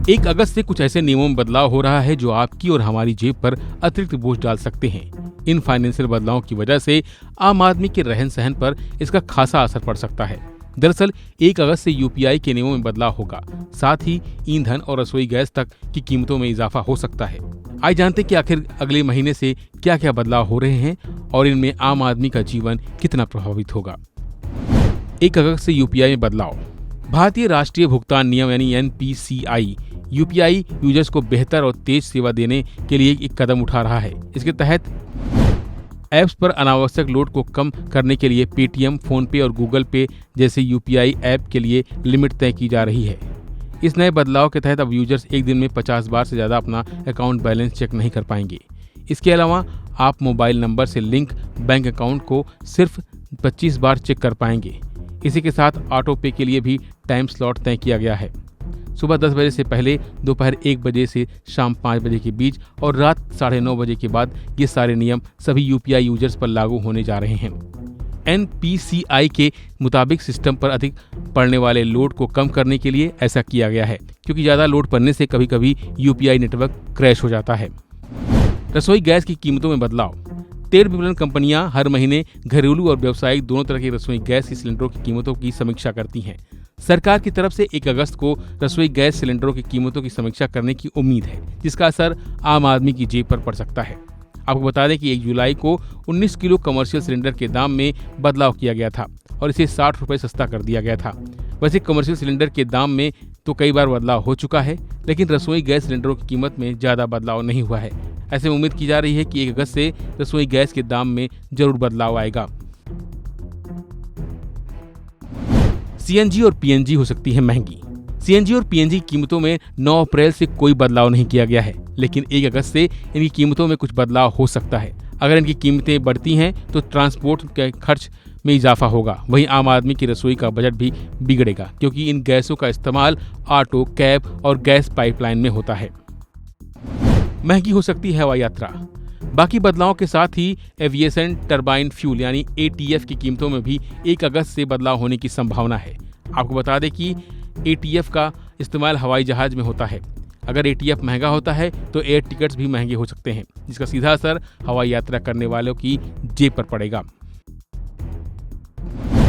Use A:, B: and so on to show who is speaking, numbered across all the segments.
A: 1 अगस्त से कुछ ऐसे नियमों में बदलाव हो रहा है जो आपकी और हमारी जेब पर अतिरिक्त बोझ डाल सकते हैं। इन फाइनेंशियल बदलावों की वजह से आम आदमी के रहन सहन पर इसका खासा असर पड़ सकता है। दरअसल 1 अगस्त से यूपीआई के नियमों में बदलाव होगा, साथ ही ईंधन और रसोई गैस तक की कीमतों में इजाफा हो सकता है। आइए जानते हैं कि आखिर अगले महीने से क्या क्या बदलाव हो रहे हैं और इनमें आम आदमी का जीवन कितना प्रभावित होगा। 1 अगस्त से यूपीआई में बदलाव। भारतीय राष्ट्रीय भुगतान नियम यानी एनपीसीआई यूपीआई यूजर्स को बेहतर और तेज सेवा देने के लिए एक कदम उठा रहा है। इसके तहत ऐप्स पर अनावश्यक लोड को कम करने के लिए पेटीएम, फोनपे और गूगल पे जैसे यूपीआई ऐप के लिए लिमिट तय की जा रही है। इस नए बदलाव के तहत अब यूजर्स एक दिन में 50 बार से ज़्यादा अपना अकाउंट बैलेंस चेक नहीं कर पाएंगे। इसके अलावा आप मोबाइल नंबर से लिंक बैंक अकाउंट को सिर्फ 25 बार चेक कर पाएंगे। इसी के साथ ऑटो पे के लिए भी टाइम स्लॉट तय किया गया है। सुबह 10 बजे से पहले, दोपहर 1 बजे से शाम 5 बजे के बीच और रात 9:30 बजे के बाद ये सारे नियम सभी यूपीआई यूजर्स पर लागू होने जा रहे हैं। एनपीसीआई के मुताबिक सिस्टम पर अधिक पड़ने वाले लोड को कम करने के लिए ऐसा किया गया है, क्योंकि ज़्यादा लोड पड़ने से कभी कभी यूपीआई नेटवर्क क्रैश हो जाता है। रसोई गैस की कीमतों में बदलाव। तेल विपणन कंपनियां हर महीने घरेलू और व्यावसायिक दोनों तरह के रसोई गैस सिलेंडरों की कीमतों की समीक्षा करती हैं। सरकार की तरफ से 1 अगस्त को रसोई गैस सिलेंडरों की कीमतों की समीक्षा करने की उम्मीद है, जिसका असर आम आदमी की जेब पर पड़ सकता है। आपको बता दें कि 1 जुलाई को 19 किलो कमर्शियल सिलेंडर के दाम में बदलाव किया गया था और इसे 60 रुपये सस्ता कर दिया गया था। वैसे कमर्शियल सिलेंडर के दाम में तो कई बार बदलाव हो चुका है, लेकिन रसोई गैस सिलेंडरों की कीमत में ज़्यादा बदलाव नहीं हुआ है। ऐसे में उम्मीद की जा रही है कि 1 अगस्त से रसोई गैस के दाम में जरूर बदलाव आएगा। सीएनजी और पीएनजी हो सकती है महंगी। सीएनजी और पीएनजी कीमतों में 9 अप्रैल से कोई बदलाव नहीं किया गया है, लेकिन 1 अगस्त से इनकी कीमतों में कुछ बदलाव हो सकता है। अगर इनकी कीमतें बढ़ती हैं तो ट्रांसपोर्ट के खर्च में इजाफा होगा। वहीं आम आदमी की रसोई का बजट भी बिगड़ेगा, क्योंकि इन गैसों का इस्तेमाल ऑटो, कैब और गैस पाइपलाइन में होता है। महंगी हो सकती है हवाई यात्रा। बाकी बदलावों के साथ ही एविएशन टरबाइन फ्यूल यानी एटीएफ की कीमतों में भी 1 अगस्त से बदलाव होने की संभावना है। आपको बता दें कि एटीएफ का इस्तेमाल हवाई जहाज में होता है। अगर एटीएफ महंगा होता है तो एयर टिकट्स भी महंगे हो सकते हैं, जिसका सीधा असर हवाई यात्रा करने वालों की जेब पर पड़ेगा।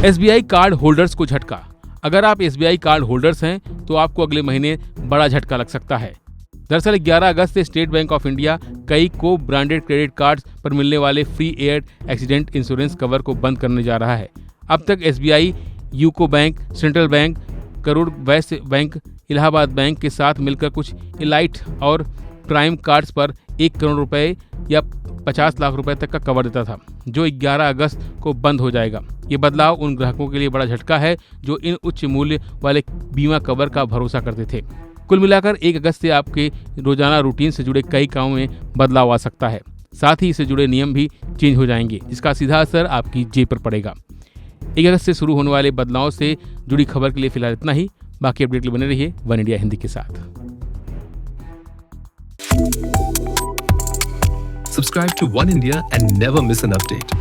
A: एसबीआई कार्ड होल्डर्स को झटका। अगर आप एसबीआई कार्ड होल्डर्स हैं तो आपको अगले महीने बड़ा झटका लग सकता है। दरअसल 11 अगस्त से स्टेट बैंक ऑफ इंडिया कई को ब्रांडेड क्रेडिट कार्ड्स पर मिलने वाले free air accident insurance cover को बंद करने जा रहा है। अब तक SBI, UCO bank, central bank, Karur Vysya bank, Allahabad bank के साथ मिलकर कुछ इलाइट और प्राइम कार्ड्स पर 1 करोड़ रुपए या 50 लाख रुपए तक का कवर देता था, जो 11 अगस्त को बंद हो जाएगा। ये बदलाव उन ग्राहकों के लिए बड़ा झटका है जो इन उच्च मूल्य वाले बीमा कवर का भरोसा करते थे। कुल मिलाकर 1 अगस्त से आपके रोजाना रूटीन से जुड़े कई कामों में बदलाव आ सकता है। साथ ही इससे जुड़े नियम भी चेंज हो जाएंगे, जिसका सीधा असर आपकी जेब पर पड़ेगा। 1 अगस्त से शुरू होने वाले बदलाव से जुड़ी खबर के लिए फिलहाल इतना ही। बाकी अपडेट के लिए बने रहिए वन इंडिया हिंदी के साथ।
B: Subscribe to One India and never miss an update.